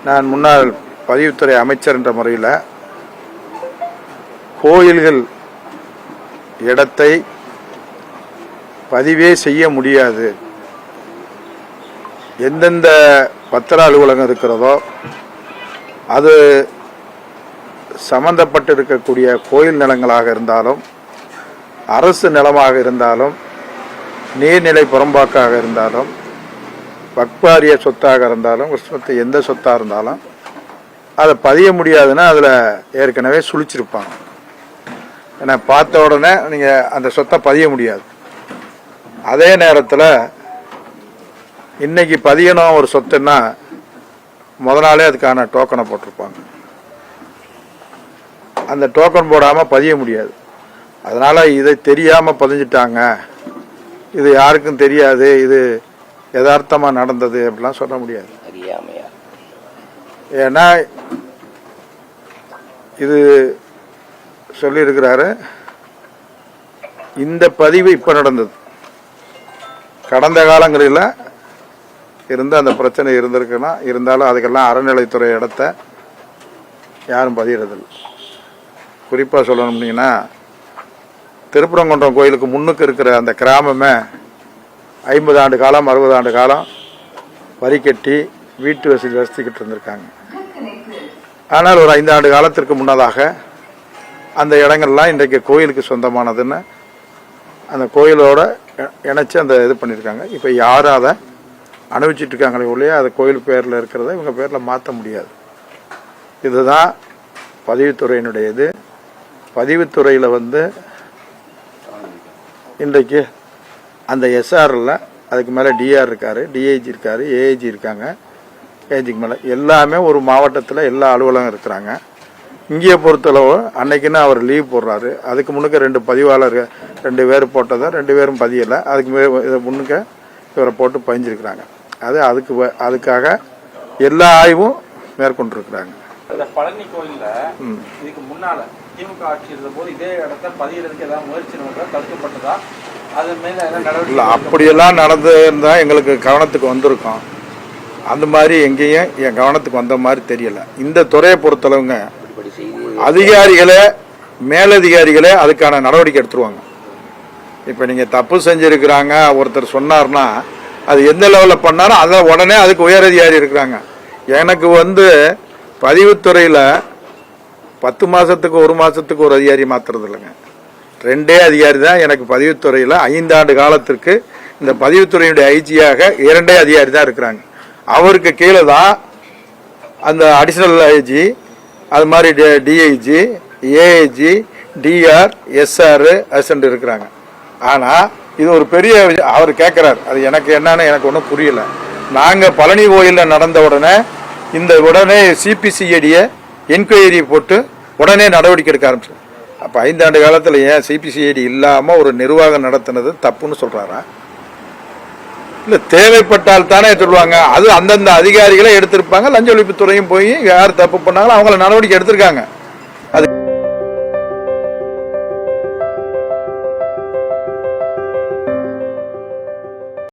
நான் முன்னாள் பதிவுத்துறை அமைச்சர் என்ற முறையில் கோயில்கள் இடத்தை பதிவே செய்ய முடியாது, எந்தெந்த பத்திர அலுவலகம் இருக்கிறதோ அது சம்பந்தப்பட்டு இருக்கக்கூடிய கோயில் நிலங்களாக இருந்தாலும் அரசு நிலமாக இருந்தாலும் நீர்நிலை புறம்பாக்காக இருந்தாலும் வக்பாரிய சொத்தாக இருந்தாலும் சொத்து எந்த சொத்தாக இருந்தாலும் அதை பதிய முடியாதுன்னா அதில் ஏற்கனவே சுழிச்சிருப்பாங்க. ஏன்னா பார்த்த உடனே நீங்கள் அந்த சொத்தை பதிய முடியாது. அதே நேரத்தில் இன்னைக்கு பதியணும் ஒரு சொத்துன்னா முத நாளே அதுக்கான டோக்கனை போட்டிருப்பாங்க. அந்த டோக்கன் போடாமல் பதிய முடியாது. அதனால் இதை தெரியாமல் பதிஞ்சிட்டாங்க, இது யாருக்கும் தெரியாது, இது யதார்த்தமாக நடந்தது அப்படிலாம் சொல்ல முடியாது. ஏன்னா இது சொல்லியிருக்கிறாரு, இந்த பதிவு இப்போ நடந்தது, கடந்த காலங்களில் இருந்து அந்த பிரச்சனை இருந்திருக்குன்னா இருந்தாலும் அதுக்கெல்லாம் அறநிலைத்துறை இடத்த யாரும் பதியறதில்லை. குறிப்பாக சொல்லணும்னீங்கன்னா திருப்பரங்குன்றம் கோயிலுக்கு முன்னுக்கு இருக்கிற அந்த கிராமமே 50 ஆண்டு காலம் 60 ஆண்டு காலம் வரி கட்டி வீட்டு வசதிக்கிட்டு இருந்திருக்காங்க. ஆனால் ஒரு 5 ஆண்டு காலத்திற்கு முன்னதாக அந்த இடங்கள்லாம் இன்றைக்கு கோயிலுக்கு சொந்தமானதுன்னு அந்த கோயிலோட இணைச்சி அந்த இது பண்ணியிருக்காங்க. இப்போ யாரும் அதை அனுபவிச்சுட்டு இருக்காங்களே ஒழிய அது கோயில் பேரில் இருக்கிறத இவங்க பேரில் மாற்ற முடியாது. இதுதான் பதிவுத்துறையினுடைய இது. பதிவுத்துறையில் இன்றைக்கு அந்த எஸ்ஆரில் அதுக்கு மேலே டிஆர் இருக்கார், டிஐஜி இருக்கார், ஏஐஜி இருக்காங்க, ஏஜிக்கு மேலே எல்லாமே ஒரு மாவட்டத்தில் எல்லா அலுவலகம் இருக்கிறாங்க. இங்கேயே பொறுத்தளவு அன்னைக்குன்னு அவர் லீவ் போடுறாரு. அதுக்கு முன்னுக்க 2 பதிவாளர் 2 பேர் போட்டதை 2 பேரும் பதியலை. அதுக்கு முன்னுக்க இவரை போட்டு பதிஞ்சிருக்கிறாங்க. அதுக்காக எல்லா ஆய்வும் மேற்கொண்டிருக்கிறாங்க. பழனி கோயில்ல இதுக்கு முன்னால திமுக ஆட்சி இருந்த போது இதே இடத்த பதியறதுக்கு ஏதாவது முயற்சி தடுக்கப்பட்டதா? அது மேல நடவடிக்கை அப்படியெல்லாம் நடந்திருந்தா எங்களுக்கு கவனத்துக்கு வந்திருக்கோம். அந்த மாதிரி எங்கேயும் என் கவனத்துக்கு வந்த மாதிரி தெரியல. இந்த துறையை பொறுத்தளவுங்க அதிகாரிகளே மேலதிகாரிகளே அதுக்கான நடவடிக்கை எடுத்துருவாங்க. இப்போ நீங்கள் தப்பு செஞ்சுருக்கிறாங்க ஒருத்தர் சொன்னார்னா அது எந்த லெவலில் பண்ணாலும் அதை உடனே அதுக்கு உயர் அதிகாரி இருக்கிறாங்க. எனக்கு பதிவுத்துறையில் 10 மாதத்துக்கு 1 மாதத்துக்கு ஒரு அதிகாரி மாற்றுறது இல்லைங்க, 2 அதிகாரி தான் எனக்கு பதிவுத்துறையில் 5 ஆண்டு காலத்திற்கு இந்த பதிவுத்துறையினுடைய ஐஜியாக 2 அதிகாரி தான் இருக்கிறாங்க. அவருக்கு கீழே தான் அந்த அடிஷனல் ஐஜி, அது மாதிரி DIG, AIG, DR, SR assistant இருக்கிறாங்க. ஆனால் இது ஒரு பெரிய அவர் கேட்குறாரு, அது எனக்கு என்னன்னு எனக்கு ஒன்றும் புரியல. நாங்கள் பழனி கோயிலில் நடந்த உடனே சிபிசிஐடியை என்கொயரி போட்டு உடனே நடவடிக்கை எடுக்க ஆரம்பிச்சோம். அப்போ 5 ஆண்டு காலத்தில் ஏன் சிபிசிஐடி இல்லாமல் ஒரு நிர்வாகம் நடத்தினது தப்புன்னு சொல்கிறாரா? இல்லை, தேவைப்பட்டால் தானே சொல்லுவாங்க. அது அந்தந்த அதிகாரிகளே எடுத்திருப்பாங்க. லஞ்ச ஒழிப்புத்துறையும் போய் யார் தப்பு பண்ணாங்களோ அவங்கள நடவடிக்கை எடுத்திருக்காங்க.